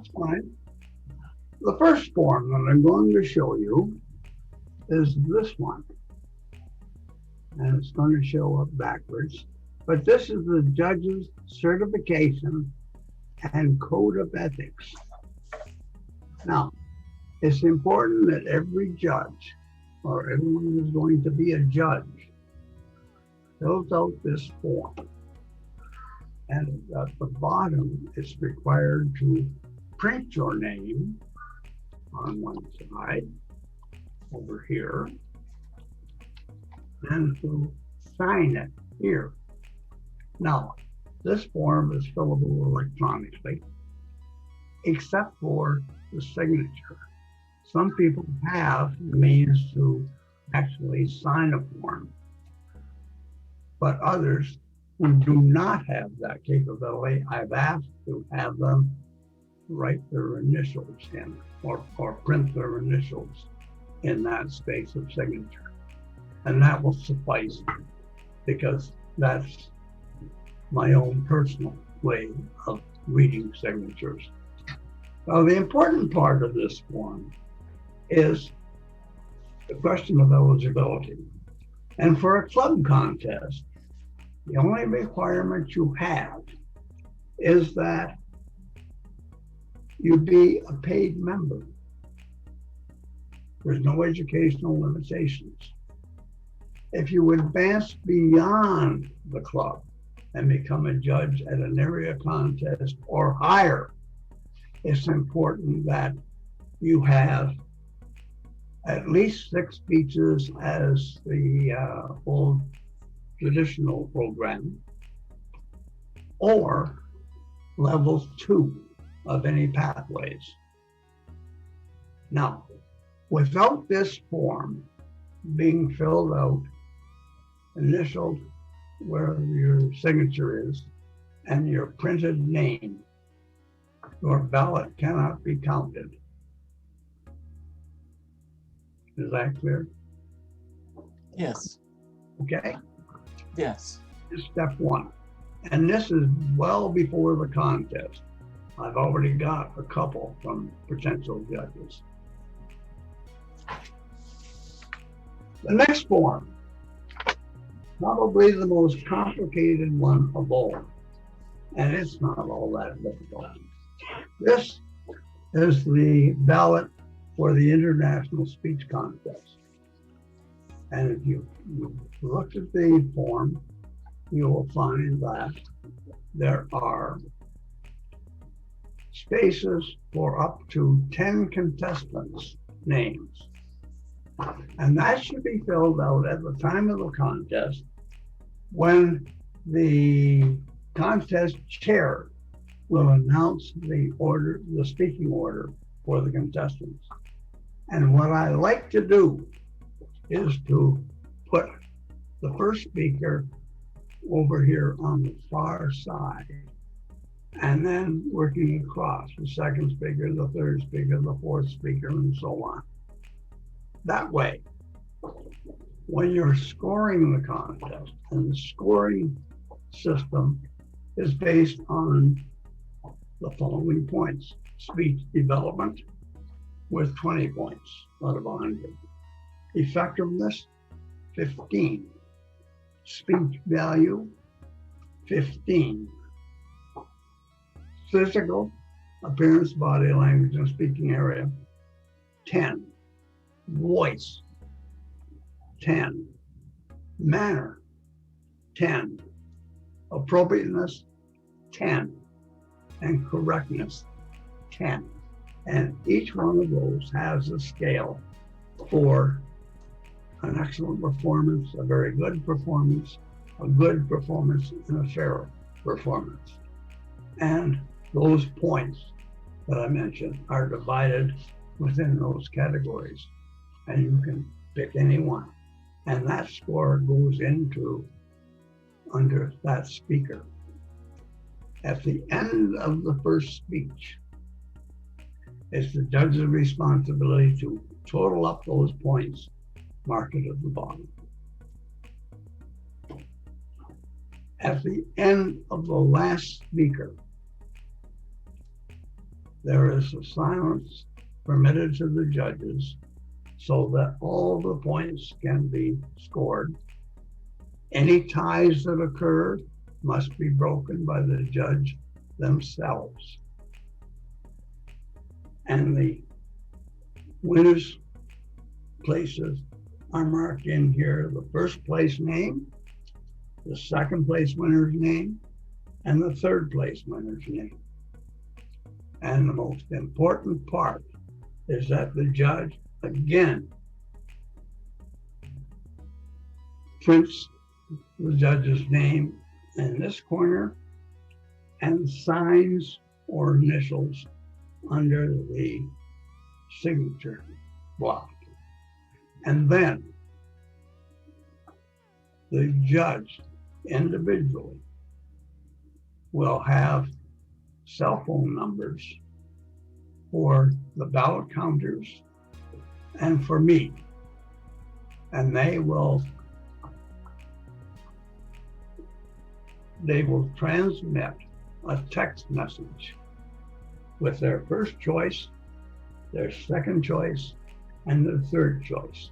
that's fine. The first form that I'm going to show you is this one. And it's going to show up backwards. But this is the judge's certification and code of ethics. Now, it's important that every judge or everyone who's going to be a judge fills out this form. And at the bottom, it's required to print your name on one side over here and to sign it here. Now, this form is fillable electronically, except for the signature. Some people have means to actually sign a form, but others who do not have that capability, I've asked to have them write their initials in or print their initials in that space of signature. And that will suffice because that's my own personal way of reading signatures. Now, the important part of this form is the question of eligibility. And for a club contest, the only requirement you have is that you be a paid member. There's no educational limitations. If you advance beyond the club and become a judge at an area contest or higher, it's important that you have at least 6 speeches as the old traditional program, or level 2 of any pathways. Now, without this form being filled out, initialed where your signature is, and your printed name, your ballot cannot be counted. Is that clear? Yes. Okay. Yes. This is step 1. And this is well before the contest. I've already got a couple from potential judges. The next form, probably the most complicated one of all, and it's not all that difficult. This is the ballot for the International Speech Contest. And if you look at the form, you will find that there are spaces for up to 10 contestants' names. And that should be filled out at the time of the contest when the contest chair will announce the order, the speaking order for the contestants. And what I like to do is to put the first speaker over here on the far side, and then working across the second speaker, the third speaker, the fourth speaker, and so on. That way, when you're scoring the contest, and the scoring system is based on the following points: speech development with 20 points out of 100. Effectiveness, 15. Speech value, 15. Physical appearance, body language, and speaking area, 10. Voice, 10. Manner, 10. Appropriateness, 10. And correctness, 10. And each one of those has a scale for an excellent performance, a very good performance, a good performance, and a fair performance. And those points that I mentioned are divided within those categories. And you can pick any one. And that score goes into under that speaker. At the end of the first speech, it's the judge's responsibility to total up those points, mark it at the bottom. At the end of the last speaker, there is a silence permitted to the judges so that all the points can be scored. Any ties that occur must be broken by the judge themselves. And the winners' places are marked in here, the first place name, the second place winner's name, and the third place winner's name. And the most important part is that the judge, again, prints the judge's name in this corner and signs or initials under the signature block. And then the judge individually will have cell phone numbers for the ballot counters and for me. And they will transmit a text message with their first choice, their second choice, and their third choice.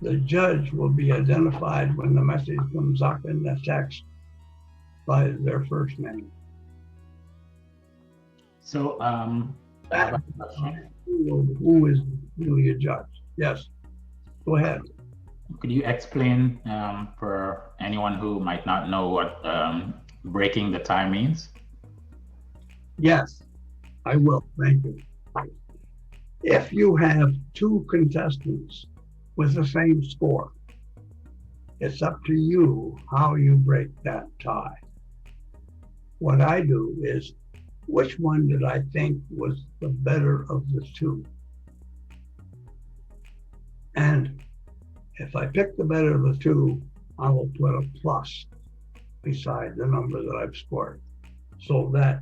The judge will be identified when the message comes up in the text by their first name. So, That who is really a judge? Yes, go ahead. could you explain for anyone who might not know what breaking the tie means? Yes, I will. Thank you. If you have two contestants with the same score, it's up to you how you break that tie. What I do is, which one did I think was the better of the two? And if I pick the better of the two, I will put a plus beside the number that I've scored, so that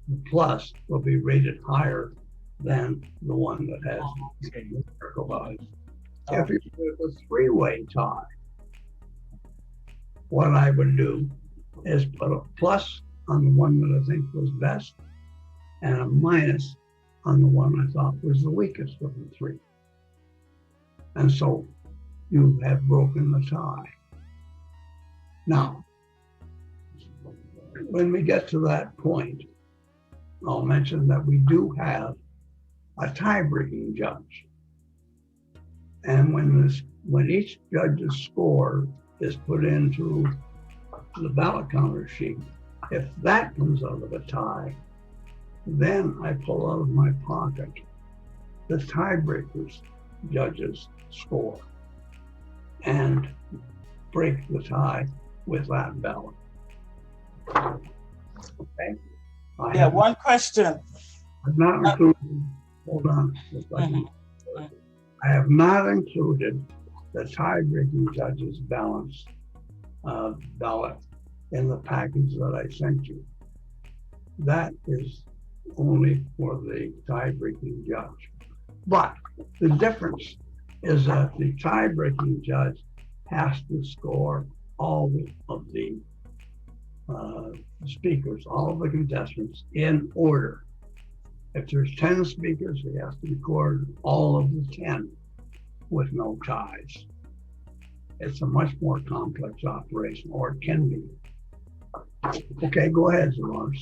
the plus will be rated higher than the one that has the circle values. If you put a three-way tie, what I would do is put a plus on the one that I think was best and a minus on the one I thought was the weakest of the three. And so you have broken the tie. Now, when we get to that point, I'll mention that we do have a tie-breaking judge. And when each judge's score is put into the ballot counter sheet, if that comes out of a tie, then I pull out of my pocket the tiebreaker's judge's score and break the tie with that ballot. Okay? Yeah, one question. I've not included, hold on. I have not included the tie-breaking judge's ballot in the package that I sent you. That is only for the tie-breaking judge. But the difference is that the tie-breaking judge has to score all of the speakers, all of the contestants in order. If there's 10 speakers, he has to record all of the 10 with no ties. It's a much more complex operation, or it can be. Okay, go ahead, Zalars.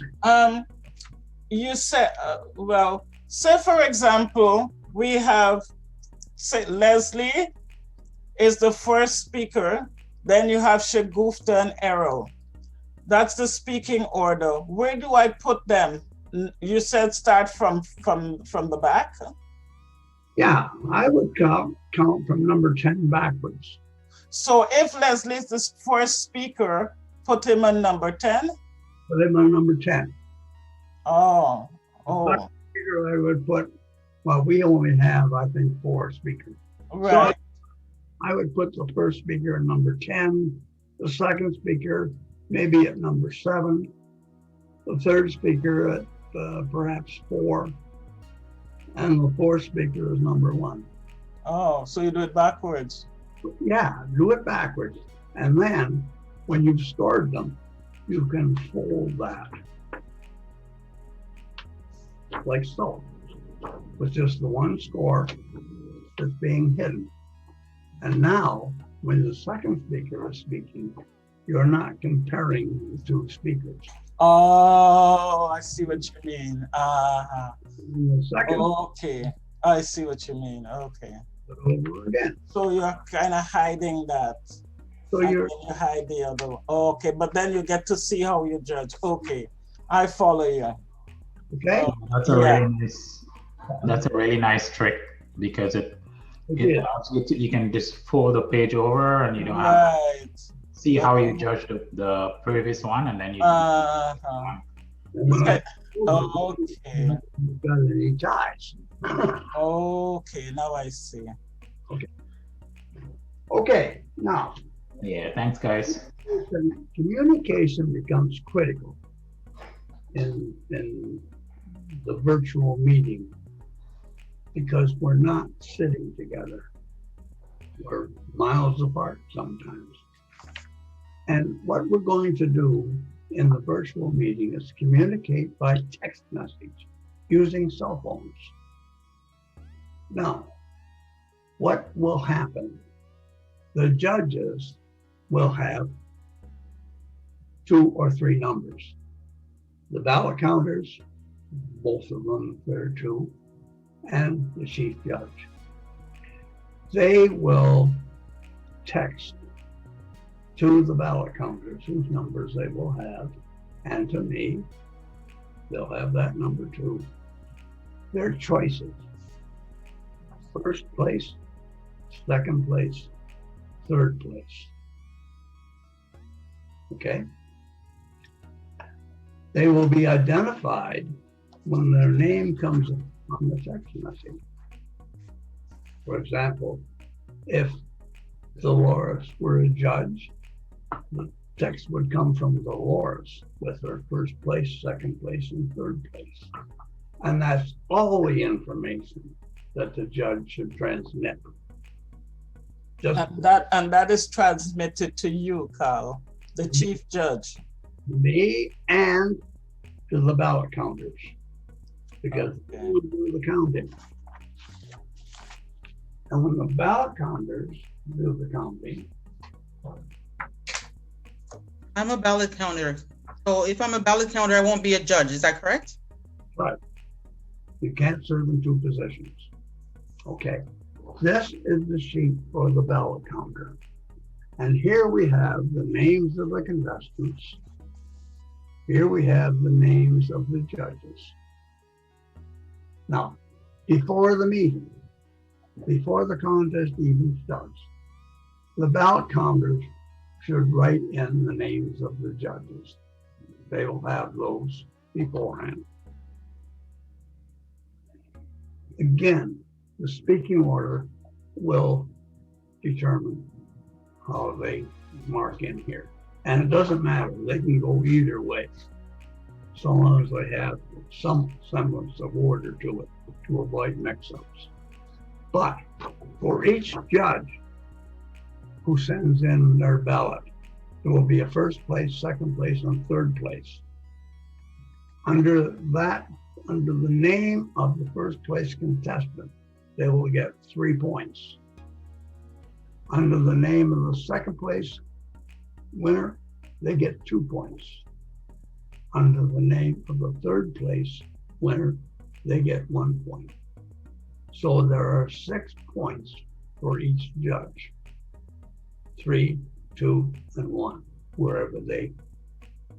You said, well, say for example, we have, say Leslie is the first speaker, then you have Shagufta and Errol. That's the speaking order. Where do I put them? You said start from the back? Yeah, I would count from number 10 backwards. So if Leslie is the first speaker, put him on number 10? Put him on number 10. Oh. Speaker I would put, well, we only have, I think, 4 speakers. Right. So I would put the first speaker at number 10, the second speaker maybe at number 7, the third speaker at perhaps 4, and the fourth speaker is number 1. Oh, so you do it backwards? Yeah, do it backwards. And then when you've scored them, you can fold that. like so, with just the one score that's being hidden. And now, when the second speaker is speaking, you're not comparing the two speakers. Oh, I see what you mean. In the second, Okay, I see what you mean. Okay. over again. So you're kind of hiding that. So And you're then you hide the other one. Okay, but then you get to see how you judge. Okay, I follow you. okay. That's a Yeah. really nice. That's a really nice trick because it Okay. allows you to, you can just fold the page over and you don't have Right. see how you judge the previous one, and then you Uh-huh. And when I- Okay. You've got any ties. Okay, now I see. Okay, now yeah. Thanks, guys. communication becomes critical in the virtual meeting because we're not sitting together. We're miles apart sometimes. And what we're going to do in the virtual meeting is communicate by text message using cell phones. Now, what will happen? The judges will have 2 or 3 numbers. The ballot counters, both of them, there are 2, and the chief judge. They will text to the ballot counters whose numbers they will have, and to me, they'll have that number too. Their choices: first place, second place, third place. Okay? They will be identified when their name comes on the text message. For example, if Dolores were a judge, the text would come from Dolores with her first place, second place, and third place. And that's all the information that the judge should transmit. Just And that is transmitted to you, Cal, the chief judge. me and to the ballot counters, because Okay. they will do the counting. And when the ballot counters do the counting, I'm a ballot counter. So if I'm a ballot counter, I won't be a judge. Is that correct? you can't serve in 2 positions. Okay, this is the sheet for the ballot counter. And here we have the names of the contestants. Here we have the names of the judges. Now, before the meeting, before the contest even starts, the ballot counters should write in the names of the judges. They will have those beforehand. Again, the speaking order will determine how they mark in here. And it doesn't matter, they can go either way, so long as they have some semblance of order to it to avoid mix-ups. But for each judge who sends in their ballot, there will be a first place, second place, and third place. Under the name of the first place contestant, they will get 3 points. Under the name of the second place winner, they get 2 points. Under the name of the third place winner, they get 1 point. So there are 6 points for each judge. 3, 2, and 1, wherever they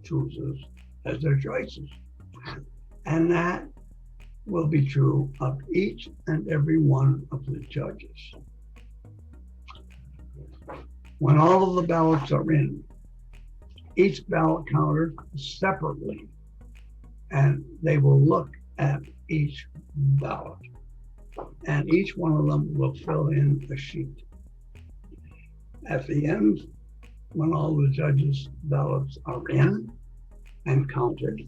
chooses as their choices. And that will be true of each and every one of the judges. When all of the ballots are in, each ballot counter separately, and they will look at each ballot, and each one of them will fill in a sheet. At the end, when all the judges' ballots are in and counted,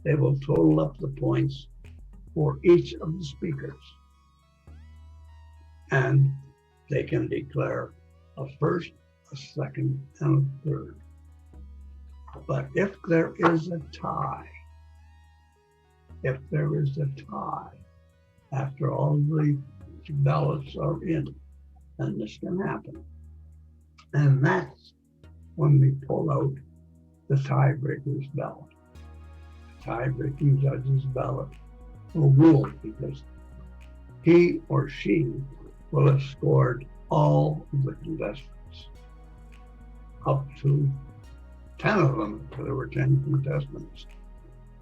they will total up the points for each of the speakers. And they can declare a first, a second, and a third. But if there is a tie, if there is a tie after all the ballots are in, then this can happen. And that's when we pull out the tiebreaker's ballot. Tie-breaking judge's ballot will rule because he or she will have scored all of the contestants, up to 10 of them, so there were 10 contestants.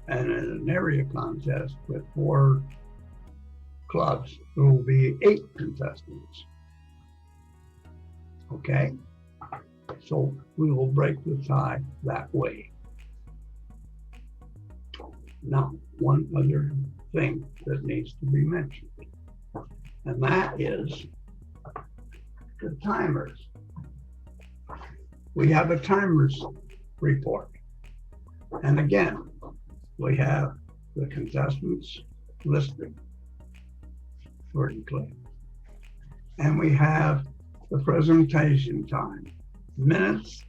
And in an area contest with 4 clubs, there will be 8 contestants. Okay? So we will break the tie that way. Now, one other thing that needs to be mentioned, and that is the timers. We have a timers report. And again, we have the contestants listed vertically. And we have the presentation time, minutes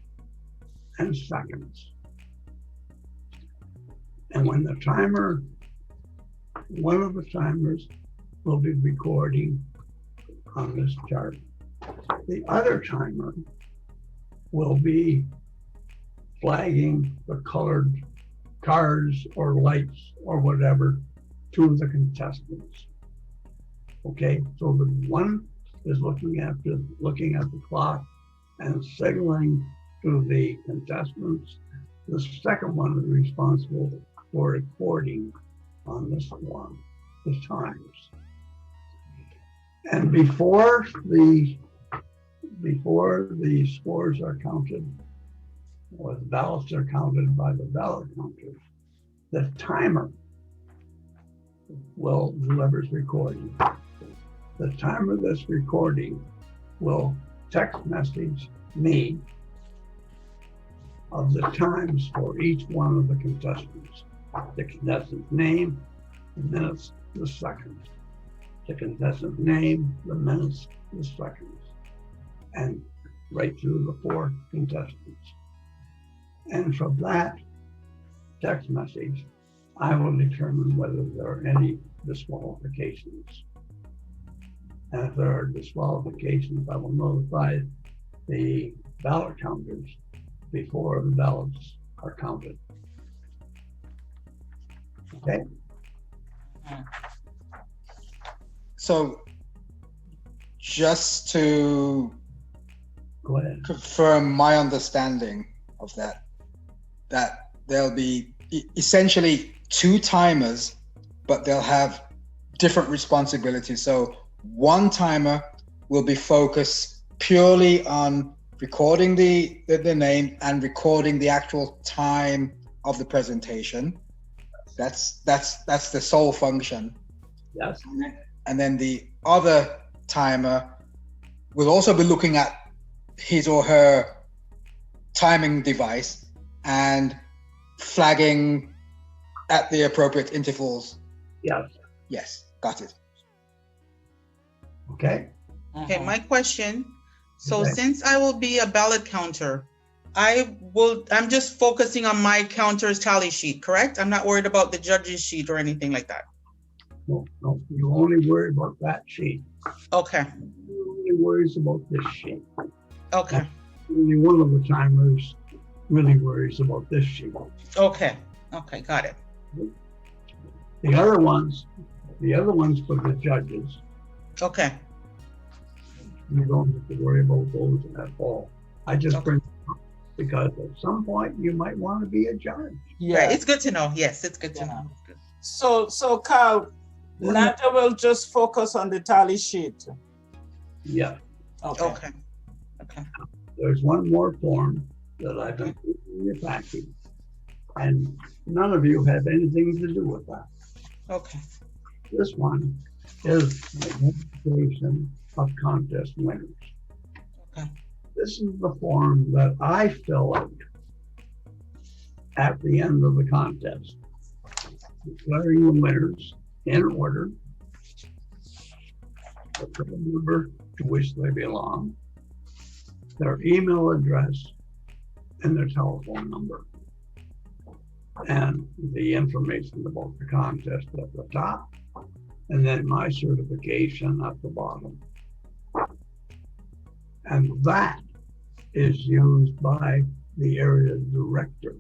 and seconds. And when the timer, one of the timers will be recording on this chart. The other timer will be flagging the colored cars or lights or whatever to the contestants. Okay, so the one is looking at the clock and signaling to the contestants. The second one is responsible for recording on this form the times. And before the scores are counted, or the ballots are counted by the ballot counters, the timer will whoever's recording. The timer that's recording will text message me of the times for each one of the contestants. The contestant's name, the minutes, the seconds. The contestant's name, the minutes, the seconds. And right through the 4 contestants. And from that text message, I will determine whether there are any disqualifications. And if there are disqualifications, I will notify the ballot counters before the ballots are counted. Okay? So just to Go ahead. confirm my understanding of that there'll be essentially 2 timers, but they'll have different responsibilities. So one timer will be focused purely on recording the name and recording the actual time of the presentation. That's the sole function. Yes. And then the other timer will also be looking at his or her timing device and flagging at the appropriate intervals. Yes. Yes, got it. Okay. Okay, my question. So Okay. since I will be a ballot counter, I'm just focusing on my counter's tally sheet, correct? I'm not worried about the judge's sheet or anything like that. No, you only worry about that sheet. Okay, You only worries about this sheet. okay, Only one of the timers really worries about this sheet. okay, got it. The other ones for the judges, Okay, you don't have to worry about those at all. I just Okay. bring them up because at some point you might want to be a judge. yeah, it's good to know. Yes, it's good to Yeah. know. So Cal, Nata will just focus on the tally sheet. Yeah, Okay, there's one more form that I've been putting in your package, and none of you have anything to do with that. okay, This one is the identification of contest winners. Okay. This is the form that I fill out at the end of the contest, declaring the winners in order, the club number to which they belong, their email address, and their telephone number. and the information about the contest at the top, and then my certification at the bottom. And that is used by the area director,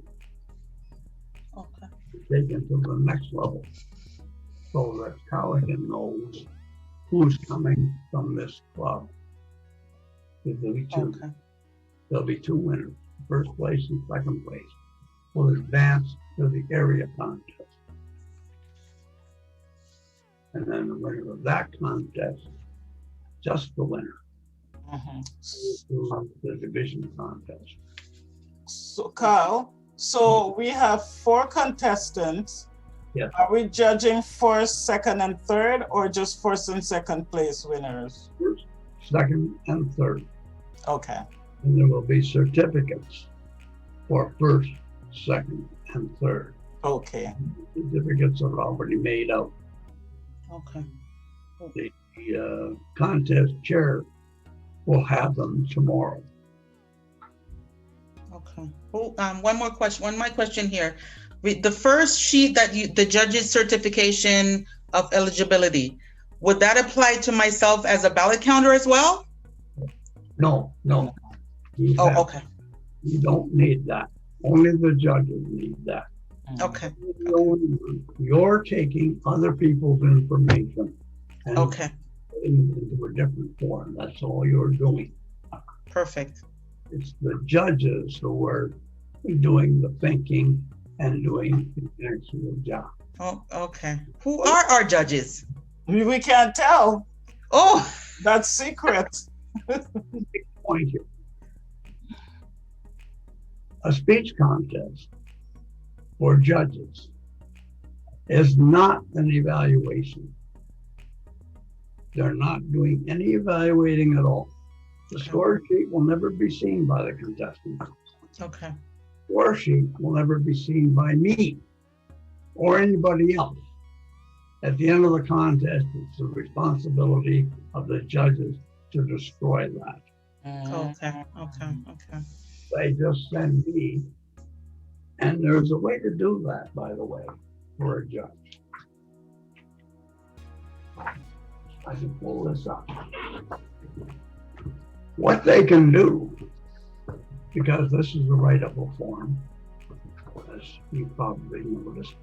Okay. taken to the next level, so that Caligan knows who's coming from this club. There'll be two. Okay. There'll be two winners. First place and second place will advance to the area contest. And then the winner of that contest, just the winner, Mhm. to the division contest. So Carl, so we have 4 contestants. Yes. Are we judging first, second, and third, or just first and second place winners? First, second, and third. Okay. And there will be certificates for first, second, and third. Okay. Certificates are already made out. Okay. The contest chair will have them tomorrow. Okay. Oh, one more question. One more question here. The first sheet that the judge's certification of eligibility, would that apply to myself as a ballot counter as well? No. Oh, okay. You don't need that. Only the judges need that. Okay. You're taking other people's information and Okay. putting it into a different form. That's all you're doing. Perfect. It's the judges who are doing the thinking and doing the actual job. Oh, okay. Who are our judges? We can't tell. Oh, That's secret. Point here. A speech contest for judges is not an evaluation. They're not doing any evaluating at all. The score sheet will never be seen by the contestant. okay. Score sheet will never be seen by me or anybody else. At the end of the contest, it's the responsibility of the judges to destroy that. Okay. Okay. They just send me, and there's a way to do that, by the way, for a judge. I can pull this up. What they can do, because this is a write-up form, as you probably noticed,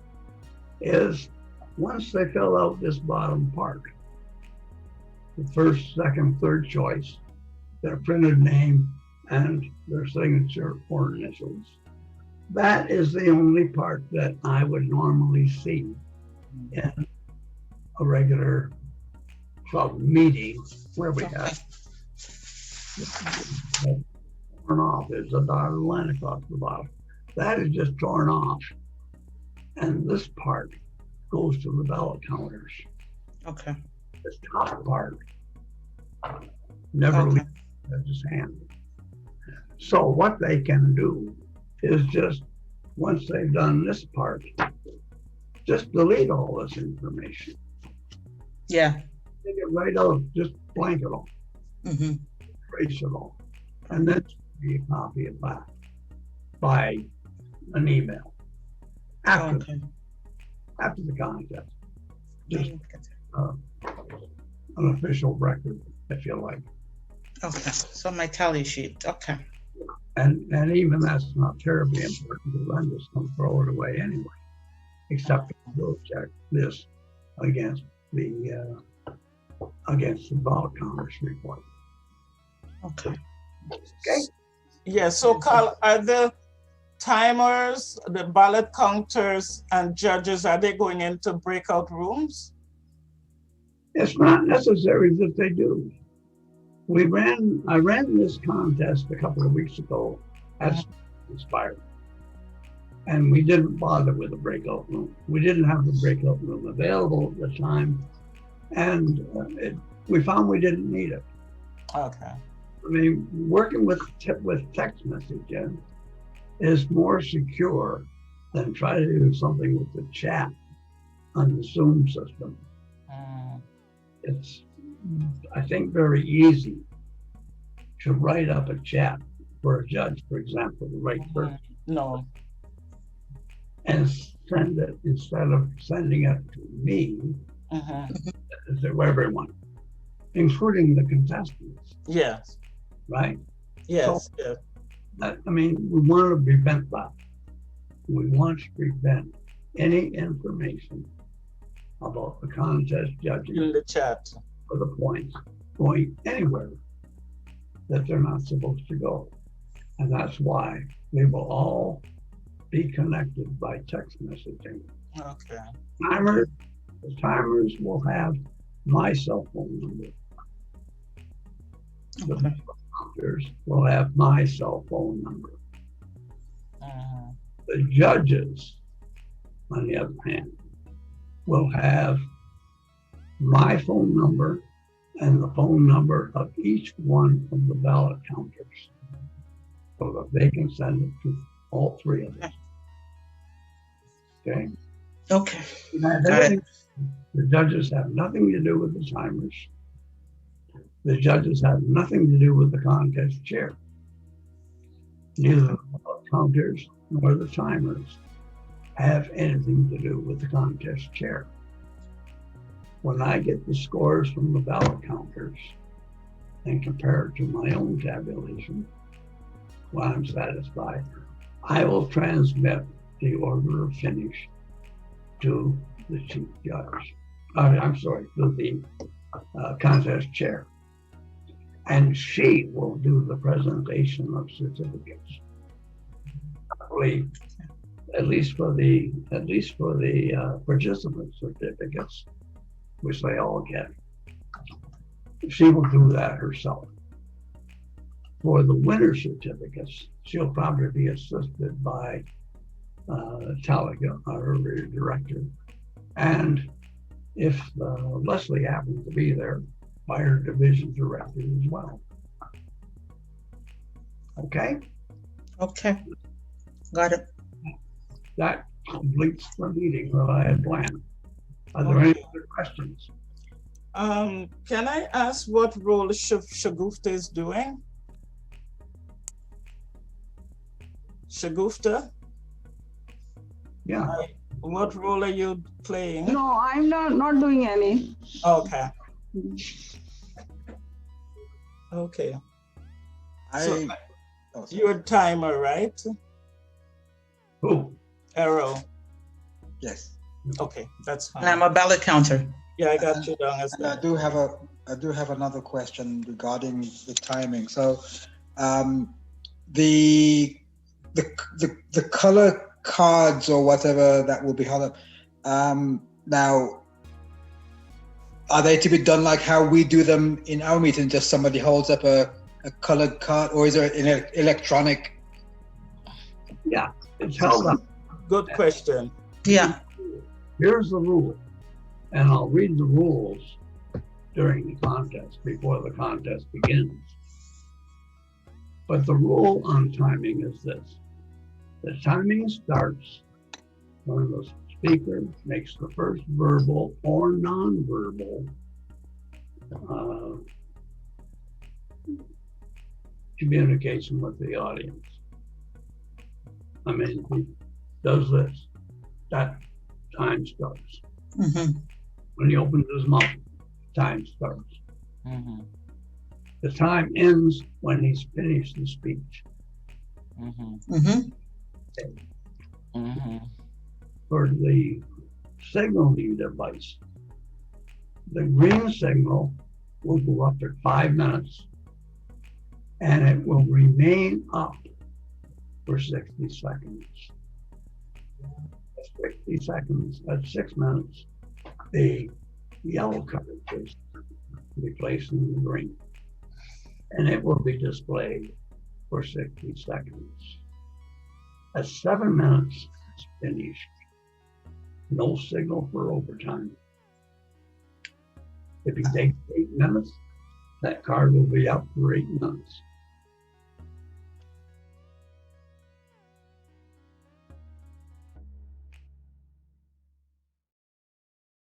is once they fill out this bottom part, the first, second, third choice, their printed name and their signature or initials. That is the only part that I would normally see in a regular club meeting where we have torn off. There's a dotted line across the bottom. That is just torn off. And this part goes to the ballot counters. Okay. This top part never Okay. leaves the judge's hand. So what they can do is just, once they've done this part, just delete all this information. Yeah. Take it right out, just blank it all, Mm-hmm. erase it all, and then you copy it back by an email after Okay. after the contest. Just an official record, if you like. Okay. So my tally sheet. Okay. And even that's not terribly important because I'm just gonna throw it away anyway, except we'll check this against the ballot counters report. Okay. Okay. Yeah, so Carl, are the timers, the ballot counters and judges, are they going into breakout rooms? It's not necessary that they do. I ran this contest a couple of weeks ago at Inspired. And we didn't bother with a breakout room. We didn't have the breakout room available at the time. And we found we didn't need it. Okay. I mean, working with text messaging is more secure than trying to do something with the chat on the Zoom system. It's, I think, very easy to write up a chat for a judge, for example, the right person. No. and send it, instead of sending it to me, to everyone, including the contestants, Yes. right? Yes. Yes. I mean, we want to prevent that. We want to prevent any information about the contest judging In the chat. for the points going anywhere that they're not supposed to go. And that's why they will all be connected by text messaging. Okay. The timers will have my cell phone number. The counters will have my cell phone number. The judges, on the other hand, will have my phone number and the phone number of each one of the ballot counters, so that they can send it to all three of them. Okay? Okay. Got it. The judges have nothing to do with the timers. The judges have nothing to do with the contest chair. Neither the counters nor the timers have anything to do with the contest chair. When I get the scores from the ballot counters and compare it to my own tabulation, when I'm satisfied, I will transmit the order of finish to the chief judge. To the contest chair. And she will do the presentation of certificates. I believe, at least for the participant certificates, which they all get. She will do that herself. For the winner certificates, she'll probably be assisted by Taliga, our director. And if Leslie happens to be there, by her division director as well. Okay? Okay. Got it. That completes the meeting that I had planned. Are there any other questions? Can I ask what role Shagufta is doing? Shagufta? Yeah. What role are you playing? No, I'm not doing any. Okay. Okay. You're a timer, right? Who? Arrow. Yes. Okay, that's fine. And I'm a ballot counter. Yeah, I got you down as And that. I do have another question regarding the timing. So, the color cards or whatever that will be held up. Now, are they to be done like how we do them in our meeting? Just somebody holds up a colored card, or is there an electronic? Yeah, it's held up. Good question. Yeah. Here's the rule, and I'll read the rules during the contest, before the contest begins. But the rule on timing is this. The timing starts when the speaker makes the first verbal or non-verbal communication with the audience. I mean, he does this, that time starts. Mm-hmm. When he opens his mouth, time starts. Mm-hmm. The time ends when he's finished the speech. Mm-hmm. Mm-hmm. Mm-hmm. For the signaling device, the green signal will go up to 5 minutes, and it will remain up for 60 seconds. 60 seconds, at 6 minutes, the yellow card is replacing the green, and it will be displayed for 60 seconds. At 7 minutes, it's finished. No signal for overtime. If it takes 8 minutes, that card will be up for 8 minutes.